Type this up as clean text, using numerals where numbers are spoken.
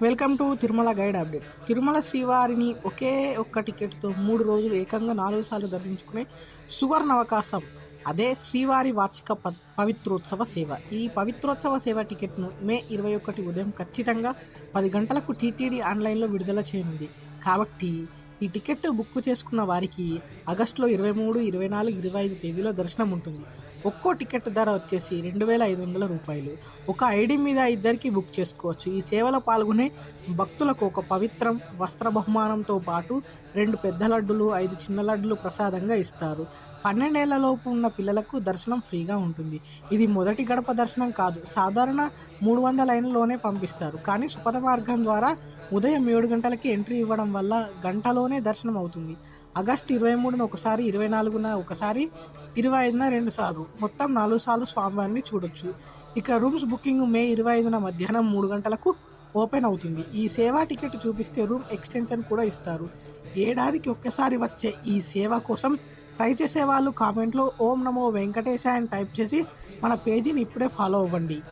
Welcome to Tirumala guide updates. Tirumala శ్రీవారిని ఒకే ఒక్క టికెట్తో 3 రోజులు ఏకంగా 4 సార్లు దర్శించుకునే సువర్ణ అవకాశం. అదే శ్రీవారి వార్షిక పవిత్రోత్సవ సేవ. ఈ పవిత్రోత్సవ సేవ టికెట్ను మే 21 ఉదయం ఖచ్చితంగా 10 గంటలకు టీటీడీ ఆన్లైన్లో విడుదల చేయనుంది. కాబట్టి ఈ టికెట్ బుక్ చేసుకున్న వారికి ఆగస్టులో 23, 24, 25 తేదీలో దర్శనం ఉంటుంది. ఒక్కో టికెట్ ధర వచ్చేసి 2,500 రూపాయలు. ఒక ఐడి మీద ఇద్దరికి బుక్ చేసుకోవచ్చు. ఈ సేవలో పాల్గొనే భక్తులకు ఒక పవిత్రం వస్త్ర బహుమానంతో పాటు 2 పెద్ద లడ్డులు, 5 చిన్న లడ్డులు ప్రసాదంగా ఇస్తారు. 12 ఏళ్లలోపు ఉన్న పిల్లలకు దర్శనం ఫ్రీగా ఉంటుంది. ఇది మొదటి గడప దర్శనం కాదు. సాధారణ 300 లైన్లలోనే పంపిస్తారు. కానీ సుపథ మార్గం ద్వారా ఉదయం 7 గంటలకి ఎంట్రీ ఇవ్వడం వల్ల గంటలోనే దర్శనం అవుతుంది. ఆగస్టు 23న ఒకసారి, 24న ఒకసారి, 25న 2 సార్లు, మొత్తం 4 సార్లు స్వామివారిని చూడొచ్చు. ఇక రూమ్స్ బుకింగ్ మే 25న మధ్యాహ్నం 3 గంటలకు ఓపెన్ అవుతుంది. ఈ సేవా టికెట్ చూపిస్తే రూమ్ ఎక్స్టెన్షన్ కూడా ఇస్తారు. ఏడాదికి ఒక్కసారి వచ్చే ఈ సేవ కోసం ట్రై చేసే వాళ్ళు కామెంట్లో ఓం నమో వెంకటేశాయ అని టైప్ చేసి మన పేజీని ఇప్పుడే ఫాలో అవ్వండి.